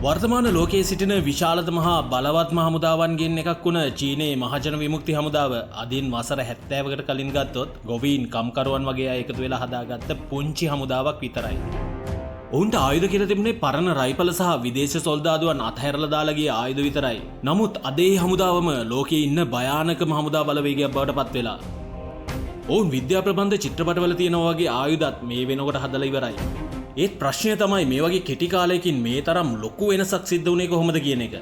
වර්තමාන ලෝකයේ සිටින විශාලතම හා බලවත්ම හමුදාවන්ගෙන් එකක් වුණ චීනයේ මහජන විමුක්ති හමුදාව අදින් වසර 70කට කලින් ගත්තොත් ගොවීන් කම්කරුවන් වගේ අය එකතු වෙලා හදාගත්ත පුංචි හමුදාවක් විතරයි. ඔවුන්ට ආයුධ කියලා තිබුණේ පරණ රයිෆල් සහ විදේශ සොල්දාදුවන් අත්හැරලා දාලා ගිය ආයුධ විතරයි. නමුත් අද ඒ හමුදාවම ලෝකයේ ඉන්න භයානකම හමුදා බලවේගයක් බවට පත් වෙලා. ඔවුන් විද්‍යා ප්‍රබන්ධ චිත්‍රපටවල තියෙනවා වගේ ආයුධත් මේ වෙනකොට හදලා ඉවරයි. ඒත් ප්‍රශ්නය තමයි මේ වගේ කෙටි කාලයකින් මේ තරම් ලොකු වෙනසක් සිද්ධ වුණේ කොහොමද කියන එක.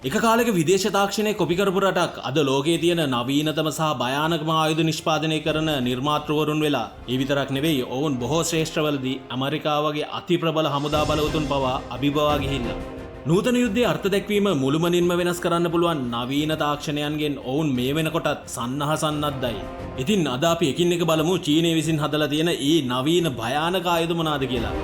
එක කාලයක විදේශ තාක්ෂණය කොපි කරපු රටක් අද ලෝකයේ තියෙන නවීනතම සහ භයානකම ආයුධ නිෂ්පාදනය කරන නිර්මාතෘවරුන් වෙලා. ඒ විතරක් නෙවෙයි ඔවුන් බොහෝ ශ්‍රේෂ්ඨවලදී ඇමරිකාව වගේ අති ප්‍රබල හමුදා බලවතුන් පවා අභිබවා ගිහිල්ලා. නූතන යුද්ධයේ අර්ථ දැක්වීම මුළුමනින්ම වෙනස් කරන්න පුළුවන් නවීන තාක්ෂණයන්ගෙන් ඔවුන් මේ වෙනකොටත් සන්නහසන්නද්දයි. ඉතින් අද අපි එකින් එක බලමු චීනය විසින් හදලා තියෙන ඒ නවීන භයානක ආයුධ මොනවාද කියලා.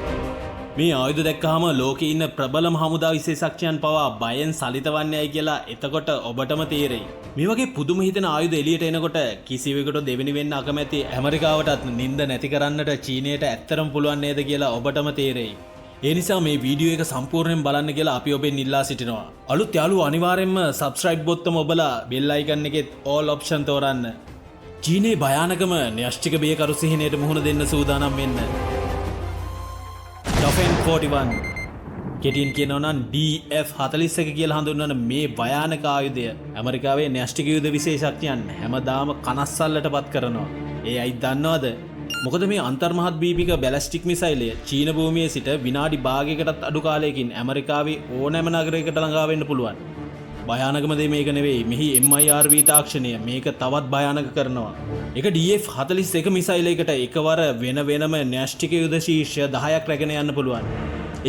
මේ ආයුධ දැක්කහම ලෝකේ ඉන්න ප්‍රබලම හමුදා විශේෂඥයන් පවා බයෙන් සලිතවන්නේයි කියලා එතකොට ඔබටම තේරෙයි. මේ වගේ පුදුම හිතෙන ආයුධ එළියට එනකොට කිසිවෙකුට දෙවෙනි වෙන්න අකමැති ඇමරිකාවටත් නිින්ද නැති කරන්නට චීනයට ඇත්තටම පුළුවන් නේද කියලා ඔබටම තේරෙයි. ඒ නිසා මේ වීඩියෝ එක සම්පූර්ණයෙන් බලන්න කියලා අපි ඔබෙන් ඉල්ලා සිටිනවා. අලුත් යාළුවෝ අනිවාර්යෙන්ම subscribe බොත්තම ඔබලා bell icon එකෙත් all option තෝරන්න. චීනයේ භයානකම න්‍යෂ්ටික බියකරු සිහිනයට මුහුණ දෙන්න සූදානම් වෙන්න. ඩොෆෙන් 41 කෙටියෙන් කියනවා නම් DF-41 කියලා හඳුන්වන මේ භයානක ආයුධය ඇමරිකාවේ න්‍යෂ්ටික යුද විශේෂඥයන් හැමදාම කනස්සල්ලට පත් කරනවා. ඒ අයි දන්නවද? මොකද මේ අන්තර්මහත් බීපික බැලස්ටික් මිසයිලය චීන භූමියේ සිට විනාඩි භාගයකටත් අඩු කාලයකින් ඇමරිකාවේ ඕනෑම නගරයකට ළඟා වෙන්න පුළුවන්. භයානකම දේ මේක නෙවෙයි. මෙහි MIRV තාක්ෂණය මේක තවත් භයානක කරනවා. එක DF-41 මිසයිලයකට එකවර වෙනම න්‍යෂ්ටික යුද ශීර්ෂ 10ක් රැගෙන යන්න පුළුවන්.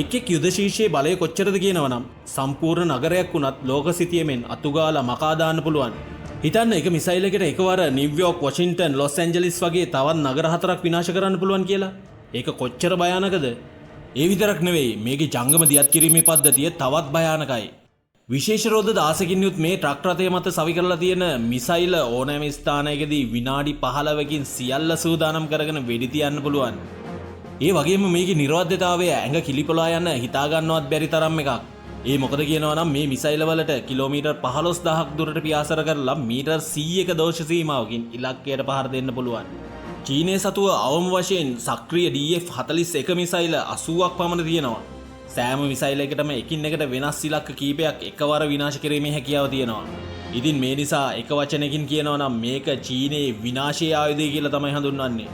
එක් යුද ශීර්ෂයේ බලය කොච්චරද කියනවනම් සම්පූර්ණ නගරයක් වුණත් ලෝක සිතියමෙන් අතුගාලා මකා දාන්න පුළුවන්. හිතන්න එක මිසයිලයකට එකවර නිව්යෝක්, වොෂින්ටන්, ලොස් ඇන්ජලිස් වගේ තවත් නගර 4ක් විනාශ කරන්න පුළුවන් කියලා. ඒක කොච්චර භයානකද? ඒ විතරක් නෙවෙයි මේකේ ජංගම දියත් කිරීමේ පද්ධතිය තවත් භයානකයි. විශේෂ රෝධ දාසකින් යුත් මේ ට්‍රක් රථය මත සවි කරලා තියෙන මිසයිල ඕනෑම ස්ථානයකදී විනාඩි 15කින් සියල්ල සූදානම් කරගෙන වෙඩි තියන්න පුළුවන්. ඒ වගේම මේකේ නිර්වද්‍යතාවය ඇඟ කිලිපොලා යන හිතා ගන්නවත් බැරි තරම් එකක්. ඒ මොකද කියනවා නම් මේ මිසයිල වලට කිලෝමීටර් 15000ක් දුරට පියාසර කරලා මීටර් 100ක දෝෂ සීමාවකින් ඉලක්කයට පහර දෙන්න පුළුවන්. චීනයේ සතුව අවම වශයෙන් සක්‍රීය DF-41 මිසයිල 80ක් පමණ තියෙනවා. සෑම මිසයිලයකටම එකින් එකට වෙනස් ඉලක්ක කීපයක් එකවර විනාශ කිරීමේ හැකියාව තියෙනවා. ඉතින් මේ නිසා එක වචනයකින් කියනවා නම් මේක චීනයේ විනාශයේ ආයුධය කියලා තමයි හඳුන්වන්නේ.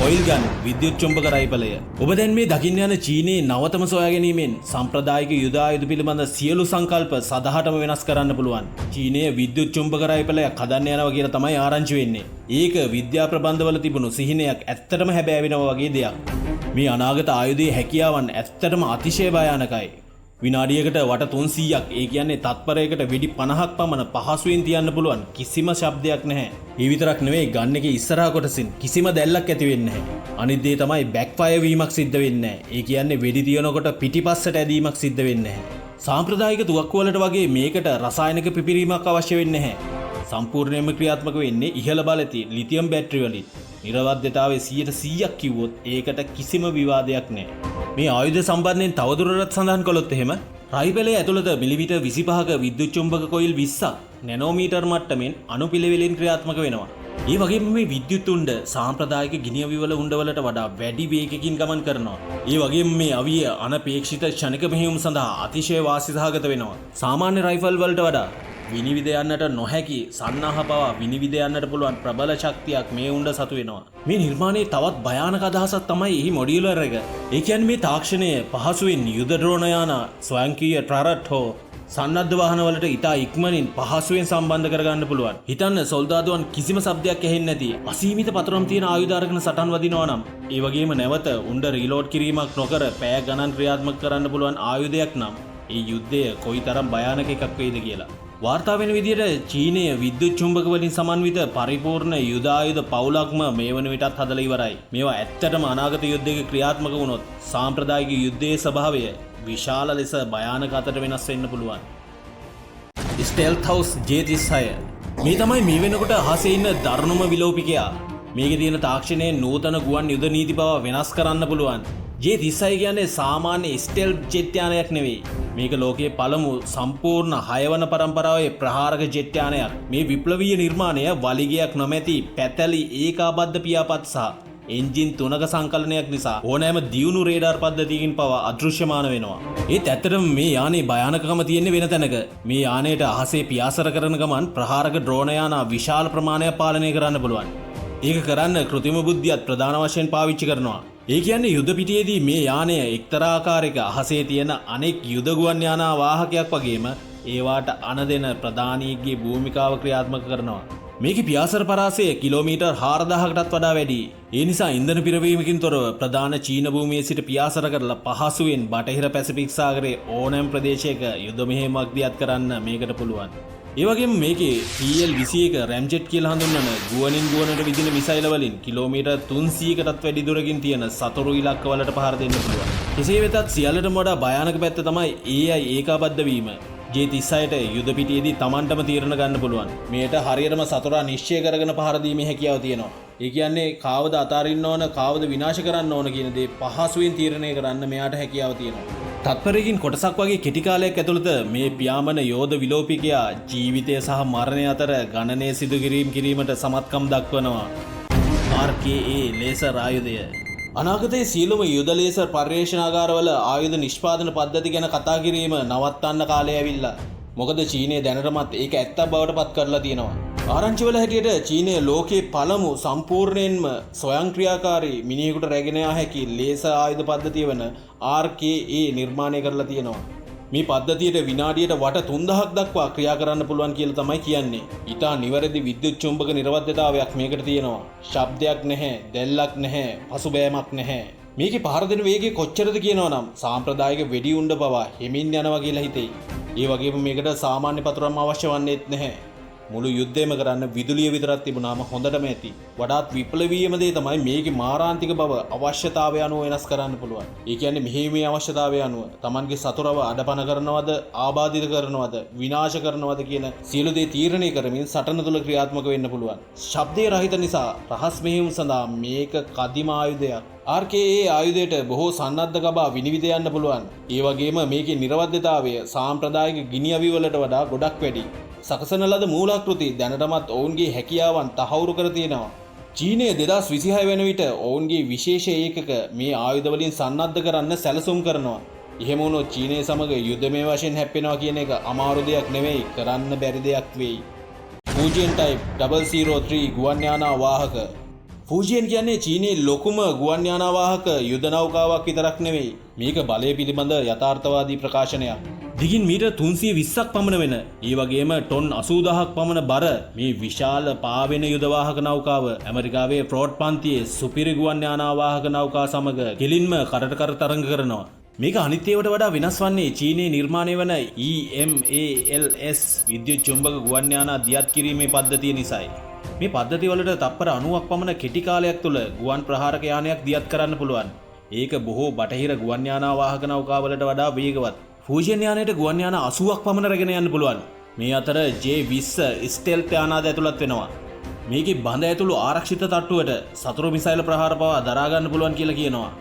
ඔයිල් ගන් විද්‍යුත් චුම්බක රයිෆලය. ඔබ දැන් මේ දකින්න යන චීනයේ නවතම සොයා ගැනීමෙන් සම්ප්‍රදායික යුද ආයුධ පිළිබඳ සියලු සංකල්ප සදහටම වෙනස් කරන්න පුළුවන්. චීනයේ විද්‍යුත් චුම්බක රයිෆලයක් හදන්න යනවා කියලා තමයි ආරංචි වෙන්නේ. ඒක විද්‍යා ප්‍රබන්ධවල තිබුණු සිහිනයක් ඇත්තටම හැබෑවෙනවා වගේ දෙයක්. මේ අනාගත ආයුධයේ හැකියාවන් ඇත්තටම අතිශය භයානකයි. විනාඩියකට වට 300ක්, ඒ කියන්නේ තත්පරයකට වෙඩි 50ක් පමණ පහසුවෙන් තියන්න පුළුවන්. කිසිම ශබ්දයක් නැහැ. ඒ විතරක් නෙවෙයි ගන් එකේ ඉස්සරහා කොටසින් කිසිම දැල්ලක් ඇති වෙන්නේ නැහැ. අනිත් දේ තමයි බෑක්ෆයර් වීමක් සිද්ධ වෙන්නේ නැහැ. ඒ කියන්නේ වෙඩි තියනකොට පිටිපස්සට ඇදීමක් සිද්ධ වෙන්නේ නැහැ. සාම්ප්‍රදායික තුවක්කු වලට වගේ මේකට රසායනික පිපිරීමක් අවශ්‍ය වෙන්නේ නැහැ. සම්පූර්ණයෙන්ම ක්‍රියාත්මක වෙන්නේ ඉහළ බලති ලිතියම් බැටරි වලින්. නිර්වද්‍යතාවය 100%ක් කිව්වොත් ඒකට කිසිම විවාදයක් නැහැ. මේ ආයුධ සම්බන්ධයෙන් තවදුරටත් සඳහන් කළොත් එහෙම රයිෆලයේ ඇතුළත මිලිමීටර් 25ක විද්‍යුත් චුම්බක කොයිල් 20ක් නැනෝමීටර් මට්ටමින් අණුපිළිවෙලින් ක්‍රියාත්මක වෙනවා. ඒ වගේම මේ විද්‍යුත් උණ්ඩ සාම්ප්‍රදායික ගිනිඅවිවල උණ්ඩවලට වඩා වැඩි වේගකින් ගමන් කරනවා. ඒ වගේම මේ අවිය අනපේක්ෂිත ක්ෂණික මෙහෙයුම් සඳහා අතිශය වාසිසහගත වෙනවා. සාමාන්‍ය රයිෆල් වලට වඩා විනිවිද යන්නට නොහැකි සන්නාහ පවා විනිවිද යන්නට පුළුවන් ප්‍රබල ශක්තියක් මේ උණ්ඩ සතු වෙනවා. මේ නිර්මාණයේ තවත් භයානක අදහසක් තමයි එහි මොඩියුලර් එක. ඒ කියන්නේ මේ තාක්ෂණය පහසුවෙන් යුද ඩ්‍රෝන යාන, ස්වයංක්‍රීය ට්‍රරට් හෝ සන්නද්ධ වාහන වලට ඉතා ඉක්මනින් පහසුවෙන් සම්බන්ධ කරගන්න පුළුවන්. හිතන්න සොල්දාදුවන් කිසිම શબ્දයක් ඇහෙන්නේ නැති අසීමිත පතරම් තියෙන ආයුධ අරගෙන සටන් වදිනවා නම්, ඒ වගේම නැවත උණ්ඩ රීලෝඩ් කිරීමක් නොකර පැය ගණන් ක්‍රියාත්මක කරන්න පුළුවන් ආයුධයක් නම් ඒ යුද්ධය කොයිතරම් භයානක එකක් වේද කියලා. වාර්තා වෙන විදිහට චීනය විද්‍යුත් චුම්බක වලින් සමන්විත පරිපූර්ණ යුද ආයුධ පවුලක්ම මේ වන විටත් හදලා ඉවරයි. මේවා ඇත්තටම අනාගත යුද්ධයක ක්‍රියාත්මක වුණොත් සාම්ප්‍රදායික යුද්ධයේ ස්වභාවය විශාල ලෙස භයානක අතට වෙනස් වෙන්න පුළුවන්. ස්ටෙල්ත් හවුස් J36 මේ තමයි මේ වෙනකොට අහසේ ඉන්න දරුණුම විලෝපිකයා. මේකේ තියෙන තාක්ෂණයේ නූතන ගුවන් යුද නීති බව වෙනස් කරන්න පුළුවන්. J-36 කියන්නේ සාමාන්‍ය ස්ටෙල්ත් ජෙට් යානයක් නෙවෙයි. මේක ලෝකයේ පළමු සම්පූර්ණ 6 වන පරම්පරාවේ ප්‍රහාරක ජෙට් යානයක්. මේ විප්ලවීය නිර්මාණය වලිගයක් නොමැති පැතලි ඒකාබද්ධ පියාපත් සහ එන්ජින් 3ක සංකලනයක් නිසා ඕනෑම දියුණු රේඩාර් පද්ධතියකින් පවා අදෘශ්‍යමාන වෙනවා. ඒත් ඇත්තටම මේ යානේ භයානකකම තියෙන්නේ වෙන තැනක. මේ යානයට අහසේ පියාසර කරන ගමන් ප්‍රහාරක ඩ්‍රෝන යාන විශාල ප්‍රමාණයක් පාලනය කරන්න පුළුවන්. ඒක කරන්න කෘත්‍රිම බුද්ධියත් ප්‍රධාන වශයෙන් පාවිච්චි කරනවා. ඒ කියන්නේ යුද පිටියේදී මේ යානය එක්තරා ආකාරයක අහසේ තියෙන අනෙක් යුද ගුවන් යානා වාහකයක් වගේම ඒවාට අනදෙන ප්‍රධානීගේ භූමිකාව ක්‍රියාත්මක කරනවා. මේකේ පියාසර පරාසය කිලෝමීටර් 4000කටත් වඩා වැඩි. ඒ නිසා ඉන්ධන පිරවීමකින් තොරව ප්‍රධාන චීන භූමියේ සිට පියාසර කරලා පහසුවෙන් බටහිර පැසිෆික් සාගරයේ ඕනෑම ප්‍රදේශයක යුද මෙහෙයුමක් දියත් කරන්න මේකට පුළුවන්. ඒ වගේම මේකේ PL-21 රැම්ජෙට් කියලා හඳුන්වන ගුවනින් ගුවනට විදින මිසයිල වලින් කිලෝමීටර් 300කටත් වැඩි දුරකින් තියෙන සතුරු ඉලක්ක වලට පහර දෙන්න පුළුවන්. කෙසේ වෙතත් සියල්ලටම වඩා භයානක පැත්ත තමයි AI ඒකාබද්ධ වීම. J-36ට යුද පිටියේදී Tamanටම තීරණ ගන්න පුළුවන්. මේට හරියටම සතුරා නිශ්චය කරගෙන පහර දීමේ හැකියාව තියෙනවා. ඒ කියන්නේ කාවද අතාරින්න ඕන කාවද විනාශ කරන්න ඕන කියන දේ පහසුවෙන් තීරණය කරන්න මෙයාට හැකියාව තියෙනවා. තත්පරයකින් කොටසක් වගේ කෙටි කාලයක් ඇතුළත මේ පියාඹන යෝධ විලෝපිකයා ජීවිතය සහ මරණය අතර ගණනය සිදු කිරීමට සමත්කම් දක්වනවා. RKA ලේසර් ආයුධය. අනාගතයේ සියලුම යුද ලේසර් පර්යේෂණාගාරවල ආයුධ නිෂ්පාදන පද්ධති ගැන කතා කිරීම නවත්තන්න කාලය ඇවිල්ලා. මොකද චීනය දැනටමත් ඒක ඇත්තක් බවට පත් කරලා තියෙනවා. ආරංචිවල හැටියට චීනය ලෝකයේ පළමු සම්පූර්ණයෙන්ම ස්වයංක්‍රියාකාරී මිනිහෙකුට රැගෙන යා හැකි ලේසර් ආයුධ පද්ධතිය වන RKA නිර්මාණය කරලා තියෙනවා. මේ පද්ධතියට විනාඩියට වට 3000ක් දක්වා ක්‍රියා කරන්න පුළුවන් කියලා තමයි කියන්නේ. ඊටා නිවැරදි විද්‍යුත් චුම්බක නිරවද්‍යතාවයක් මේකට තියෙනවා. ශබ්දයක් නැහැ, දැල්ලක් නැහැ, පසුබෑමක් නැහැ. මේකේ පහර දෙන වේගය කොච්චරද කියනවනම් සාම්ප්‍රදායික වෙඩි උණ්ඩ පවා හෙමින් යනවා කියලා හිතෙයි. ඒ වගේම මේකට සාමාන්‍ය පතුරම් අවශ්‍ය වන්නේත් නැහැ. මුළු යුද්ධයම කරන්න විදුලිය විතරක් තිබුණාම හොඳටම ඇති. වඩාත් විප්ලවීයම දේ තමයි මේකේ මාරාන්තික බව අවශ්‍යතාවය අනුව වෙනස් කරන්න පුළුවන්. ඒ කියන්නේ මෙහෙයුමේ අවශ්‍යතාවය අනුව Tamanගේ සතුරව අඩපණ කරනවද, ආබාධිත කරනවද, විනාශ කරනවද කියන සියලු දේ තීරණය කරමින් සටන තුල ක්‍රියාත්මක වෙන්න පුළුවන්. ශබ්දේ රහිත නිසා රහස් මෙහෙයුම් සඳහා මේක කදිම ආයුධයක්. RKA ආයුධයට බොහෝ සන්නද්ධ ගබා විනිවිද යන්න පුළුවන්. ඒ වගේම මේකේ නිර්වද්‍යතාවය සාම්ප්‍රදායික ගිනි අවි වලට වඩා ගොඩක් වැඩි. සකසන ලද මූලාකෘති දැනටමත් ඔවුන්ගේ හැකියාවන් තහවුරු කර තියෙනවා. චීනය 2026 වෙන විට ඔවුන්ගේ විශේෂ ඒකක මේ ආයුධ වලින් සන්නද්ධ කරන්න සැලසුම් කරනවා. එහෙම වුණොත් චීනය සමග යුද්ධමය වශයෙන් හැප්පෙනවා කියන එක අමාරු දෙයක් නෙවෙයි, කරන්න බැරි දෙයක් වෙයි. Fujian Type 003 ගුවන් යානා වාහක. Fujian කියන්නේ චීනයේ ලොකුම ගුවන් යානා වාහක යුද නෞකාවක් විතරක් නෙවෙයි. මේක බලය පිළිබඳ යථාර්ථවාදී ප්‍රකාශනයක්. දිගින් මීටර් 320ක් පමණ වෙන, ඒ වගේම ටොන් 80000ක් පමණ බර මේ විශාල පාවෙන යුද වාහක නෞකාව ඇමරිකාවේ ෆ්‍රෝඩ් පන්තියේ සුපිරි ගුවන් යානා වාහක නෞකා සමග කෙලින්ම කරට කර තරඟ කරනවා. මේක අනිත් ඒවාට වඩා වෙනස් වන්නේ චීනයේ නිර්මාණය වන EMALS විද්‍යුත් චුම්බක ගුවන් යානා දියත් කිරීමේ පද්ධතිය නිසායි. මේ පද්ධතිය වලට තප්පර 90ක් පමණ කෙටි කාලයක් තුළ ගුවන් ප්‍රහාරක යානයක් දියත් කරන්න පුළුවන්. ඒක බොහෝ බටහිර ගුවන් යානා වාහක නෞකා වලට වඩා වේගවත්. Fujian යානයට ගුවන් යාන 80ක් පමණ රැගෙන යන්න පුළුවන්. මේ අතර J-20 ස්ටෙල්ත් යානාද ඇතුළත් වෙනවා. මේකේ බඳ ඇතුළු ආරක්ෂිත තට්ටුවට සතුරු මිසයිල් ප්‍රහාර පවා දරා ගන්න පුළුවන් කියලා කියනවා.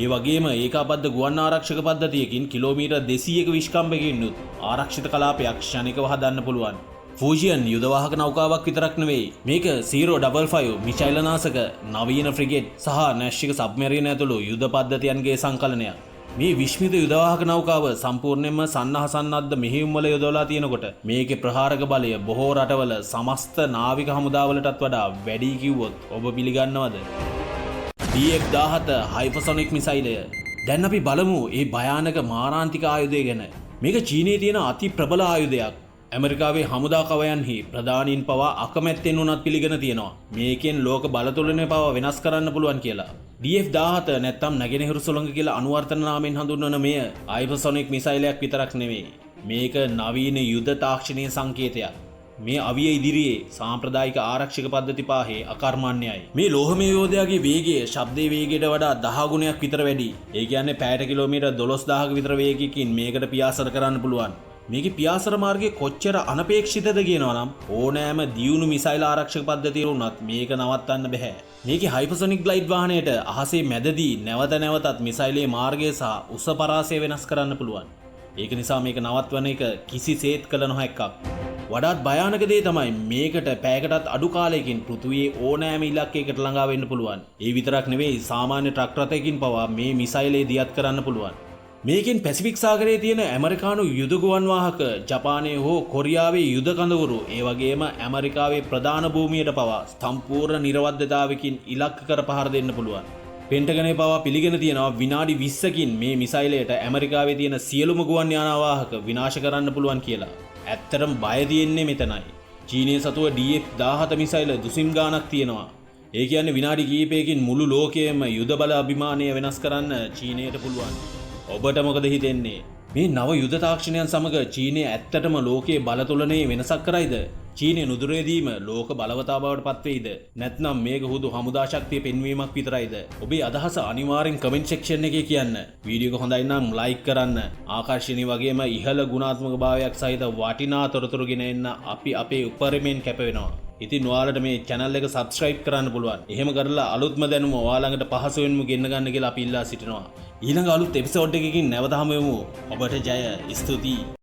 ඒ වගේම ඒකාබද්ධ ගුවන් ආරක්ෂක පද්ධතියකින් කිලෝමීටර් 200ක විශ්කම්භයකින් උත් ආරක්ෂිත කලාපයක් ක්ෂණිකව හදන්න පුළුවන්. Fujian යුද වාහක නෞකාවක් විතරක් නෙවෙයි. මේක 055 මිසයිල් නාශක, නවීන ෆ්‍රිගේට් සහ නැශ්වික සබ්මරීන ඇතුළු යුද පද්ධතියන්ගේ සංකලනයක්. මේ විශ්මිත යුදවාහක නෞකාව සම්පූර්ණයෙන්ම සන්නහසන්නද්ද මෙහෙයුම් වල යොදවලා තියෙනකොට මේකේ ප්‍රහාරක බලය බොහෝ රටවල සමස්ත නාවික හමුදාවලටත් වඩා වැඩි කිව්වොත් ඔබ පිළිගන්නවද? DF-17 හයිපර්සොනික් මිසයිලය. දැන් අපි බලමු මේ භයානක මාරාන්තික ආයුධය ගැන. මේක චීනයේ තියෙන අති ප්‍රබල ආයුධයක්. ඇමරිකාවේ හමුදා කවයන්හි ප්‍රධානීන් පවා අකමැත්තෙන් උනත් පිළිගෙන තියෙනවා. මේකෙන් ලෝක බලතුලනය පවා වෙනස් කරන්න පුළුවන් කියලා. DF-17 නැත්තම් නැගෙනහිරු සුළඟ කියලා අනුවර්තන නාමයෙන් හඳුන්වන මෙය හයිපර්සොනික් මිසයිලයක් විතරක් නෙවෙයි. මේක නවීන යුද තාක්ෂණීය සංකේතයක්. මේ අවිය ඉදිරියේ සාම්ප්‍රදායික ආරක්ෂක පද්ධති පහේ අකර්මණ්‍යයි. මේ ලෝහමය යෝධයාගේ වේගය ශබ්දයේ වේගයට වඩා 10 ගුණයක් විතර වැඩි. ඒ කියන්නේ පැයට කිලෝමීටර් 12000ක විතර වේගයකින් මේකට පියාසර කරන්න පුළුවන්. මේක පියාසර මාර්ගයේ කොච්චර අනපේක්ෂිතද කියනවා නම් ඕනෑම දියුණු මිසයිල් ආරක්ෂක පද්ධතිය වුණත් මේක නවත්තන්න බෑ. මේකේ හයිපර්සොනික් ග්ලයිඩ් වාහනයට අහසේ මැදදී නැවත නැවතත් මිසයිලේ මාර්ගය සහ උස පරාසය වෙනස් කරන්න පුළුවන්. ඒක නිසා මේක නවත්වන එක කිසිසේත් කළ නොහැක්කක්. වඩාත් භයානක දේ තමයි මේකට පැයකටත් අඩු කාලයකින් පෘථිවියේ ඕනෑම ඉලක්කයකට ළඟා වෙන්න පුළුවන්. ඒ විතරක් නෙවෙයි සාමාන්‍ය ට්‍රක් රථයකින් පවා මේ මිසයිලේ දියත් කරන්න පුළුවන්. මේකෙන් පැසිෆික් සාගරයේ තියෙන ඇමරිකානු යුද ගුවන් වාහක, ජපානයේ හෝ කොරියාවේ යුද කඳවුරු, ඒ වගේම ඇමරිකාවේ ප්‍රධාන භූමියට පවා සම්පූර්ණ නිර්වද්‍යතාවකින් ඉලක්ක කර පහර දෙන්න පුළුවන්. පෙන්ටගනේ පවා පිළිගෙන තියෙනවා විනාඩි 20කින් මේ මිසයිලයට ඇමරිකාවේ තියෙන සියලුම ගුවන් යාන වාහක විනාශ කරන්න පුළුවන් කියලා. ඇත්තටම බය තියෙන්නේ මෙතනයි. චීනයේ සතුව DF-17 මිසයිල දුසිම් ගානක් තියෙනවා. ඒ කියන්නේ විනාඩි කිහිපයකින් මුළු ලෝකයේම යුද බල අභිමානය වෙනස් කරන්න චීනයට පුළුවන්. ඔබට මොකද හිතෙන්නේ? මේ නව යුද තාක්ෂණයන් සමග චීනය ඇත්තටම ලෝකයේ බලතුලනේ වෙනසක් කරයිද? චීනය නුදුරේදීම ලෝක බලවතා බවට පත්වෙයිද? නැත්නම් මේක හුදු හමුදා ශක්තිය පෙන්වීමක් විතරයිද? ඔබේ අදහස අනිවාර්යෙන් කමෙන්ට් සෙක්ෂන් එකේ කියන්න. වීඩියෝ එක හොඳයි නම් ලයික් කරන්න. ආකර්ෂණීය වගේම ඉහළ ගුණාත්මක භාවයක් සහිත වටිනා තොරතුරු ගෙන එන්න අපි අපේ උපරිමයෙන් කැප වෙනවා. ඉතින් ඔයාලට මේ channel එක subscribe කරන්න පුළුවන්. එහෙම කරලා අලුත්ම දැනුම ඔයාලඟට පහසුවෙන්ම ගෙන්න ගන්න කියලා අපි ඉල්ලා සිටිනවා. ඊළඟ අලුත් එපිසෝඩ් එකකින් නැවත හමු වෙමු. ඔබට ජය. ස්තුතියි.